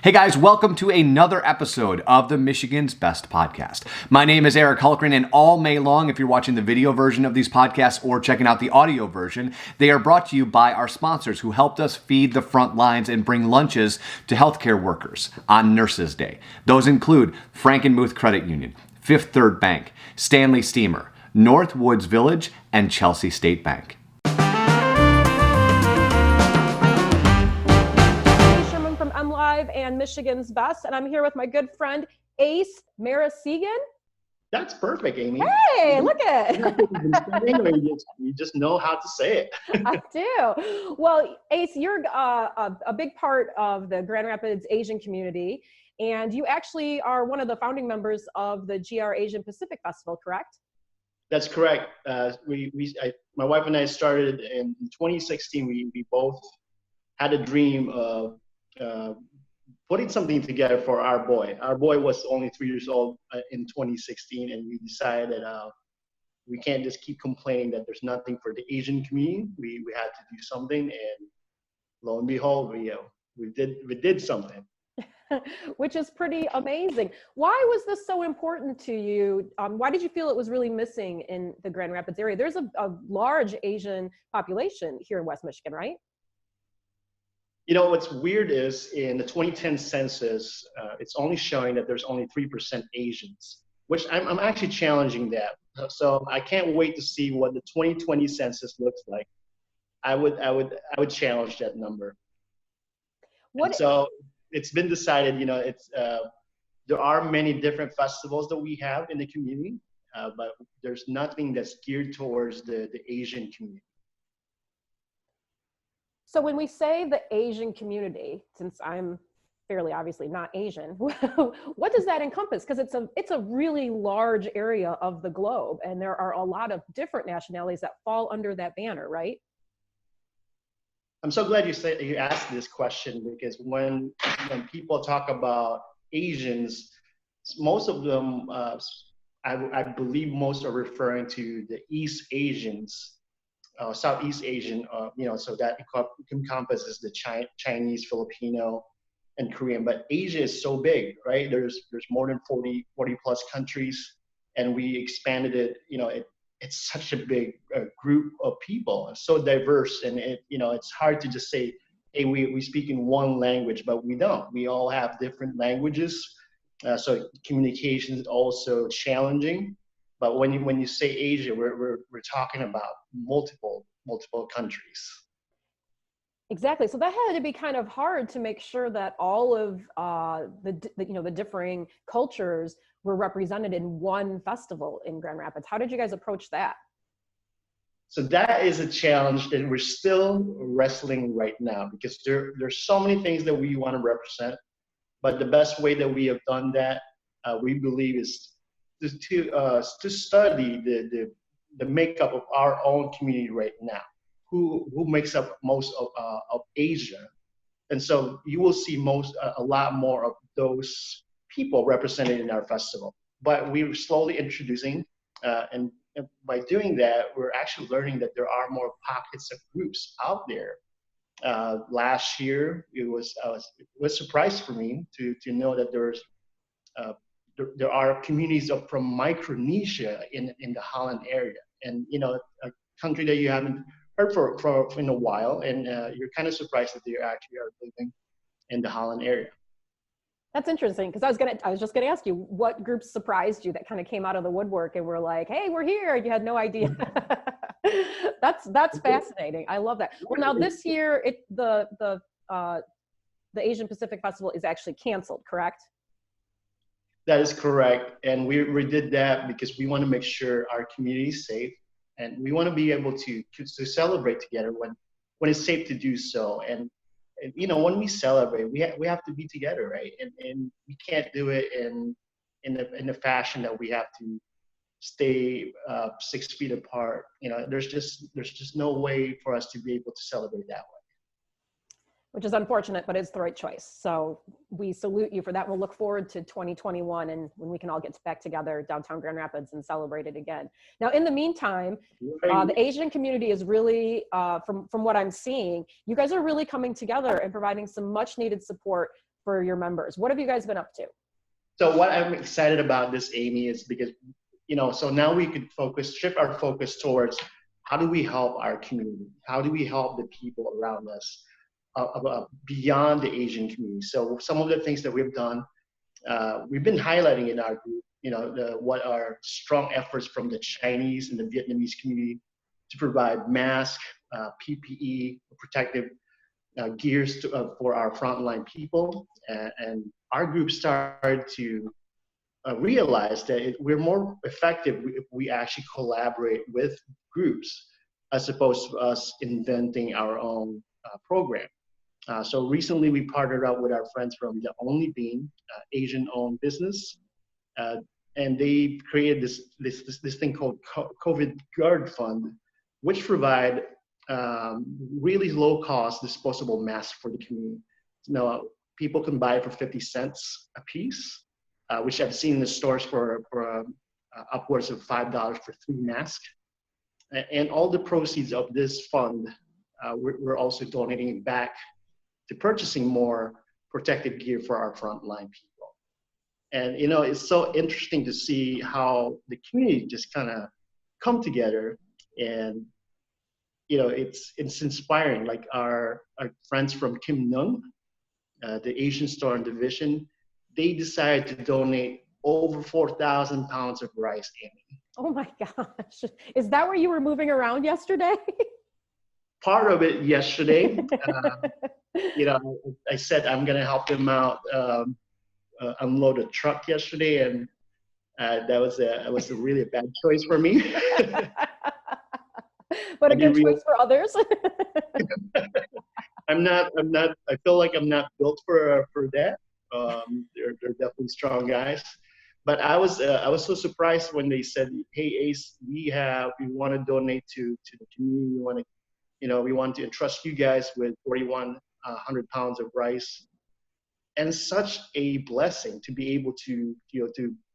Hey guys, welcome to another episode of the Michigan's Best Podcast. My name is Eric Hulkran, and all May long, if you're watching the video version of these podcasts or checking out the audio version, they are brought to you by our sponsors who helped us feed the front lines and bring lunches to healthcare workers on Nurses Day. Those include Frankenmuth Credit Union, Fifth Third Bank, Stanley Steamer, Northwoods Village, and Chelsea State Bank. Sherman from MLive and Michigan's Best, and I'm here with my good friend Ace Marasigan. That's perfect, Amy. Hey, look at it. You just know how to say it. I do. Well, Ace, you're a big part of the Grand Rapids Asian community, and you actually are one of the founding members of the GR Asian-Pacific Festival, correct? That's correct. My wife and I started in 2016. We both had a dream of putting something together for our boy. Our boy was only 3 years old in 2016, and we decided we can't just keep complaining that there's nothing for the Asian community. We had to do something, and lo and behold, we did something. Which is pretty amazing. Why was this so important to you? Why did you feel it was really missing in the Grand Rapids area? There's a large Asian population here in West Michigan, right? You know, what's weird is in the 2010 census, it's only showing that there's only 3% Asians, which I'm actually challenging that. So I can't wait to see what the 2020 census looks like. I would challenge that number. So it's been decided, there are many different festivals that we have in the community, but there's nothing that's geared towards the Asian community. So when we say the Asian community, since I'm fairly obviously not Asian, what does that encompass? Because it's a really large area of the globe, and there are a lot of different nationalities that fall under that banner, right? I'm so glad you asked this question, because when people talk about Asians, most of them, I believe most are referring to the East Asians. Southeast Asian, so that encompasses the Chinese, Filipino, and Korean. But Asia is so big, right? There's more than 40 plus countries, and we expanded it. It's such a big group of people, it's so diverse, and it's hard to just say, hey, we speak in one language, but we don't. We all have different languages, so communication is also challenging. But when you say Asia, we're talking about multiple countries. Exactly. So that had to be kind of hard to make sure that all of the differing cultures were represented in one festival in Grand Rapids. How did you guys approach that? So that is a challenge that we're still wrestling right now, because there's so many things that we want to represent. But the best way that we have done that, we believe, is to study the makeup of our own community right now, who makes up most of Asia, and so you will see a lot more of those people represented in our festival. But we're slowly introducing, and by doing that, we're actually learning that there are more pockets of groups out there. Last year, it was a surprise for me to know that there are communities from Micronesia in the Holland area, and a country that you haven't heard for in a while, and you're kind of surprised that they actually are living in the Holland area. That's interesting, because I was just gonna ask you, what groups surprised you that kind of came out of the woodwork and were like, hey, we're here, you had no idea. That's fascinating. I love that. Well, now this year the Asian Pacific Festival is actually canceled, correct? That is correct, and we did that because we want to make sure our community is safe, and we want to be able to celebrate together when it's safe to do so. And when we celebrate, we have to be together, right? And we can't do it in the fashion that we have to stay 6 feet apart. There's just no way for us to be able to celebrate that way. Which is unfortunate, but it's the right choice. So we salute you for that. We'll look forward to 2021 and when we can all get back together downtown Grand Rapids and celebrate it again. Now, in the meantime, the Asian community is really, from what I'm seeing, you guys are really coming together and providing some much needed support for your members. What have you guys been up to? So what I'm excited about this, Amy, is because, so now we could shift our focus towards how do we help our community? How do we help the people around us beyond the Asian community? So some of the things that we've done, we've been highlighting in our group, what are strong efforts from the Chinese and the Vietnamese community to provide masks, PPE, protective gears for our frontline people. And our group started to realize that we're more effective if we actually collaborate with groups as opposed to us inventing our own program. So recently we partnered up with our friends from The Only Bean, Asian-owned business, and they created this thing called COVID Guard Fund, which provide really low-cost disposable masks for the community. Now, people can buy it for 50 cents a piece, which I've seen in the stores for upwards of $5 for 3 masks. And all the proceeds of this fund, we're also donating it back to purchasing more protective gear for our frontline people. And it's so interesting to see how the community just kind of come together, and it's inspiring. Like our friends from Kim Nung, the Asian store and division, they decided to donate over 4,000 pounds of rice, Amy. Oh my gosh. Is that where you were moving around yesterday? Part of it yesterday. I said I'm going to help them out unload a truck yesterday, and that was a really bad choice for me. But a good choice for others. I feel like I'm not built for that. They're definitely strong guys. But I was so surprised when they said, "Hey, Ace, we want to donate to the community. We want to entrust you guys with 4,100 pounds of rice." And such a blessing to be able to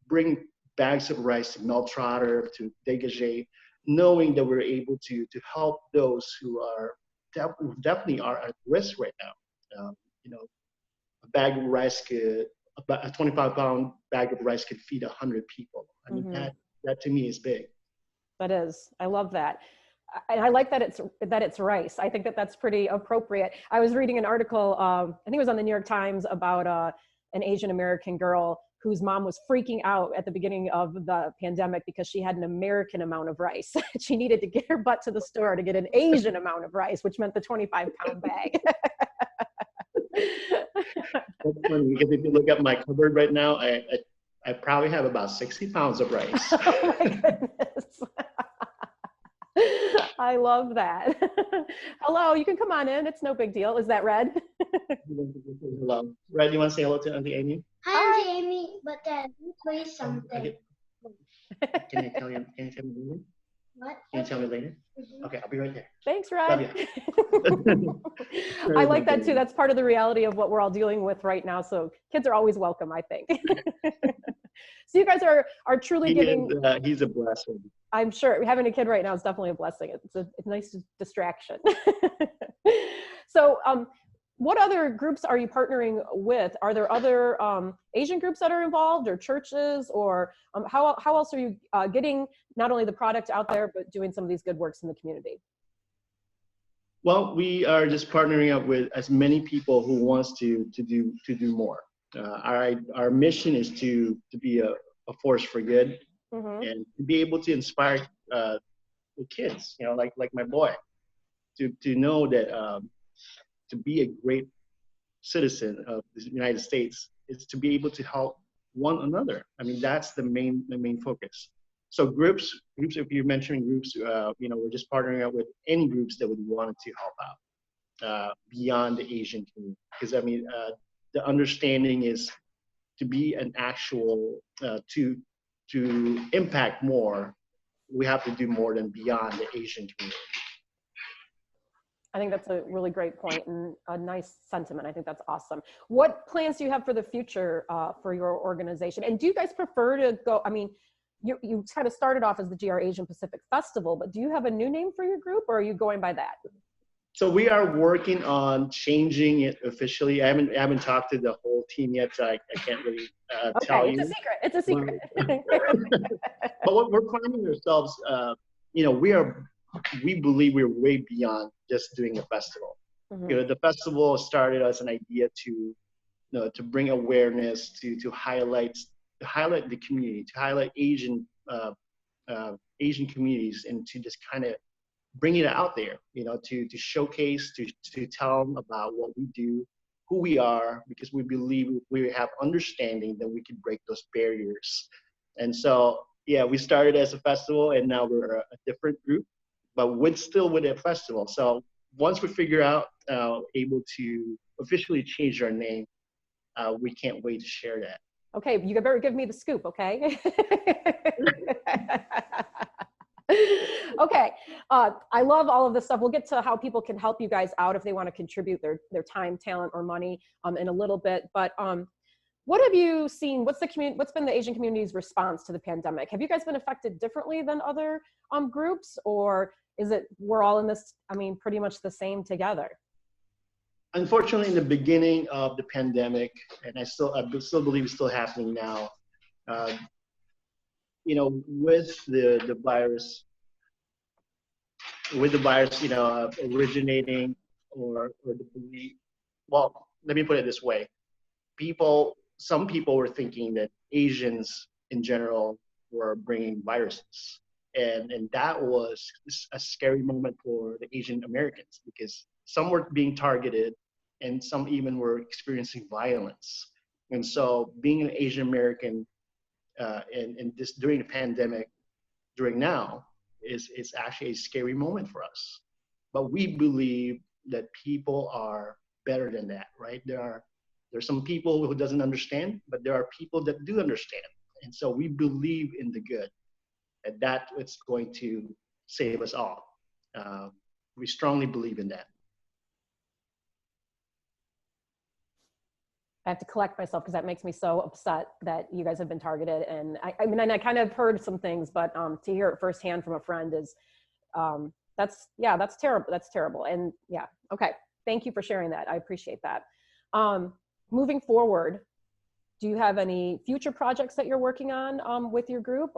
bring bags of rice to Mel Trotter, to Dégagé, knowing that we're able to help those who are definitely are at risk right now. A bag of rice a 25-pound bag of rice could feed 100 people. I mean, that to me is big. That is. I love that. And I like that it's rice. I think that's pretty appropriate. I was reading an article, I think it was on the New York Times, about an Asian American girl whose mom was freaking out at the beginning of the pandemic because she had an American amount of rice. She needed to get her butt to the store to get an Asian amount of rice, which meant the 25-pound bag. That's funny, because if you look at my cupboard right now, I probably have about 60 pounds of rice. Oh my goodness. I love that. Hello, you can come on in. It's no big deal. Is that Red? Hello. Red, you want to say hello to Auntie Amy? Hi, Auntie Amy, but let me tell you something. Can you tell me later? What? Can you tell me later? Okay, I'll be right there. Thanks, Red. I like that too. That's part of the reality of what we're all dealing with right now. So kids are always welcome, I think. So you guys are truly giving. He's a blessing. I'm sure having a kid right now is definitely a blessing. It's a nice distraction. So what other groups are you partnering with? Are there other Asian groups that are involved, or churches, or how else are you getting not only the product out there, but doing some of these good works in the community? Well, we are just partnering up with as many people who wants to do more. Our mission is to be a force for good, and to be able to inspire the kids, like my boy, to know that to be a great citizen of the United States is to be able to help one another. I mean, that's the main focus. So groups, if you're mentioning groups, we're just partnering up with any groups that would want to help out beyond the Asian community. Because I mean, the understanding is to be an actual, to impact more, we have to do more than beyond the Asian community. I think that's a really great point and a nice sentiment. I think that's awesome. What plans do you have for the future for your organization? And do you guys prefer to go, I mean, you kind of started off as the GR Asian-Pacific Festival, but do you have a new name for your group, or are you going by that? So we are working on changing it officially. I haven't talked to the whole team yet, so I can't really tell Okay, you. it's a secret. But what we're finding ourselves, we believe we're way beyond just doing a festival. Mhm. The festival started as an idea to bring awareness, to highlight the community, to highlight Asian communities, and to just kind of bring it out there, to showcase, to tell them about what we do, who we are, because we believe if we have understanding, then we can break those barriers. And so, yeah, we started as a festival, and now we're a different group, but still with a festival. So once we figure out, able to officially change our name, we can't wait to share that. Okay, you better give me the scoop, okay? Okay, I love all of this stuff. We'll get to how people can help you guys out if they want to contribute their time, talent, or money in a little bit. But what have you seen? What's been the Asian community's response to the pandemic? Have you guys been affected differently than other groups, or is it we're all in this? I mean, pretty much the same together. Unfortunately, in the beginning of the pandemic, and I still believe it's still happening now. With the virus, originating or the belief. Well, let me put it this way: some people were thinking that Asians in general were bringing viruses, and that was a scary moment for the Asian Americans, because some were being targeted, and some even were experiencing violence. And so, being an Asian American and this during the pandemic, during now, is actually a scary moment for us. But we believe that people are better than that, right? There's some people who doesn't understand, but there are people that do understand. And so we believe in the good, and that it's going to save us all. We strongly believe in that. I have to collect myself because that makes me so upset that you guys have been targeted. And I mean, I kind of heard some things, but to hear it firsthand from a friend is, that's terrible. That's terrible. And yeah, okay. Thank you for sharing that. I appreciate that. Moving forward, do you have any future projects that you're working on with your group?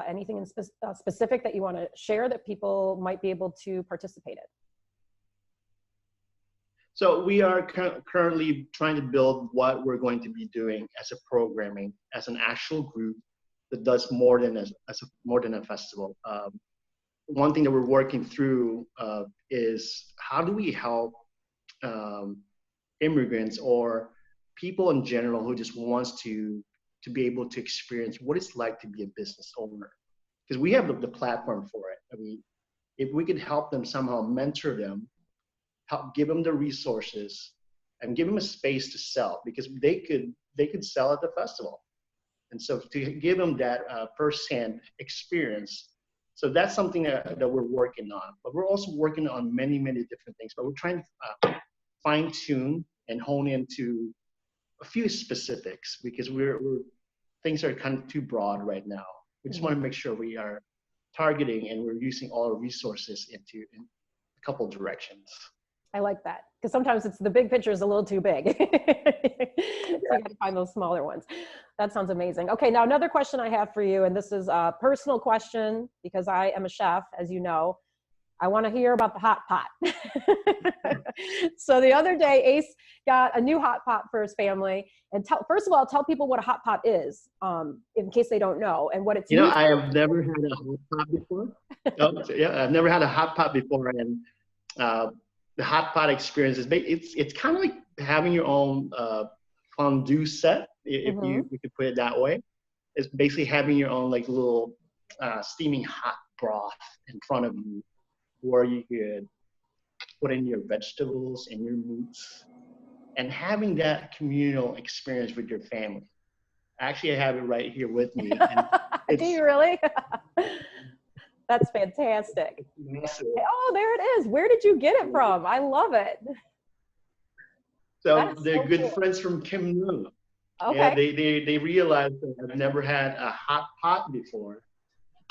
Anything in specific that you want to share that people might be able to participate in? So we are currently trying to build what we're going to be doing as a programming, as an actual group that does more than a festival. One thing that we're working through is how do we help immigrants or people in general who just wants to be able to experience what it's like to be a business owner, because we have the platform for it. I mean, if we could help them somehow, mentor them, help give them the resources, and give them a space to sell, because they could sell at the festival. And so to give them that firsthand experience. So that's something that we're working on. But we're also working on many, many different things. But we're trying to fine tune and hone into a few specifics, because things are kind of too broad right now. We just want to make sure we are targeting and we're using all our resources in a couple directions. I like that, because sometimes the big picture is a little too big. So you got to find those smaller ones. That sounds amazing. Okay, now another question I have for you, and this is a personal question because I am a chef, as you know. I want to hear about the hot pot. So the other day, Ace got a new hot pot for his family. And first of all, tell people what a hot pot is, in case they don't know, and what it's used I have never had a hot pot before. I've never had a hot pot before, and the hot pot experience is it's kind of like having your own fondue set, if you could put it that way. It's basically having your own like little steaming hot broth in front of you, where you could put in your vegetables and your meats, and having that communal experience with your family. Actually, I have it right here with me. And do you really? That's fantastic. Massive. Oh, there it is. Where did you get it from? I love it. So they're good friends from Kim Noo. Okay. Yeah, they realized that I've never had a hot pot before.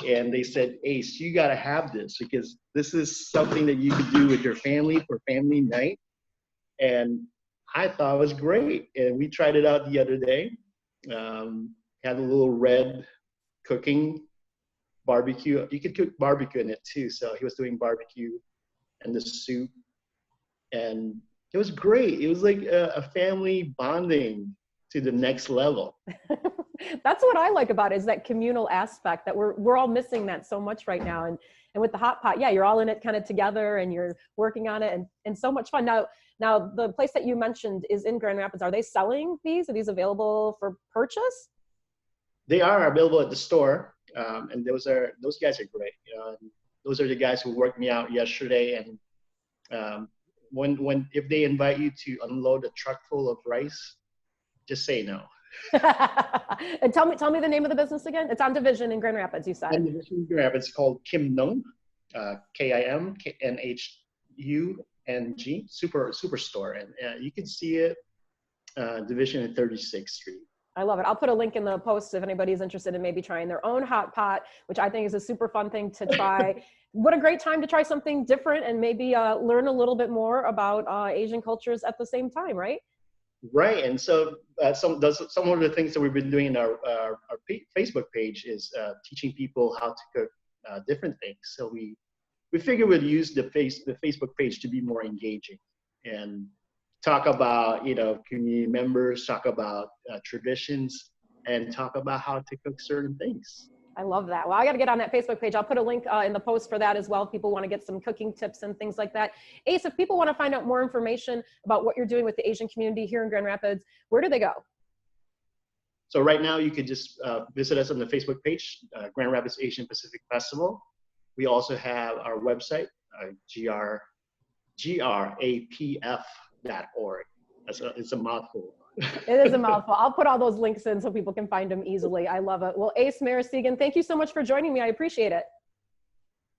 and they said, Ace, you got to have this because this is something that you could do with your family for family night. And I thought it was great. And we tried it out the other day. Had a little red cooking barbecue. You could cook barbecue in it too. So he was doing barbecue and the soup. And it was great. It was like a family bonding to the next level. That's what I like about it, is that communal aspect that we're all missing that so much right now. And with the hot pot, yeah, you're all in it kind of together and you're working on it and so much fun. Now the place that you mentioned is in Grand Rapids. Are they selling these? Are these available for purchase? They are available at the store. And those guys are great. And those are the guys who worked me out yesterday. And if they invite you to unload a truck full of rice, just say no. And tell me the name of the business again. It's on Division in Grand Rapids, you said. On Division in Grand Rapids, it's called Kim Nung, KIMNHUNG Superstore, and you can see it Division at 36th Street. I love it. I'll put a link in the post if anybody's interested in maybe trying their own hot pot, which I think is a super fun thing to try. What a great time to try something different and maybe learn a little bit more about Asian cultures at the same time, right? Right, and so some of the things that we've been doing in our Facebook page is teaching people how to cook different things. So we figured we'd use the Facebook page to be more engaging and talk about community members, talk about traditions, and talk about how to cook certain things. I love that. Well, I got to get on that Facebook page. I'll put a link in the post for that as well. If people want to get some cooking tips and things like that. Ace, if people want to find out more information about what you're doing with the Asian community here in Grand Rapids, where do they go? So right now you could just visit us on the Facebook page, Grand Rapids Asian-Pascific Festival. We also have our website, grapf.org. It's a mouthful. It is a mouthful. I'll put all those links in so people can find them easily. I love it. Well, Ace Marasigan, thank you so much for joining me. I appreciate it.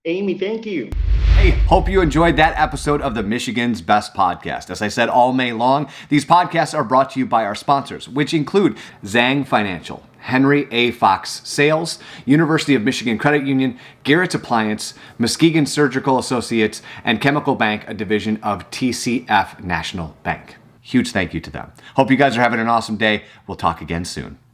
Amy, thank you. Hey, hope you enjoyed that episode of the Michigan's Best Podcast. As I said all May long, these podcasts are brought to you by our sponsors, which include Zhang Financial, Henry A. Fox Sales, University of Michigan Credit Union, Garrett's Appliance, Muskegon Surgical Associates, and Chemical Bank, a division of TCF National Bank. Huge thank you to them. Hope you guys are having an awesome day. We'll talk again soon.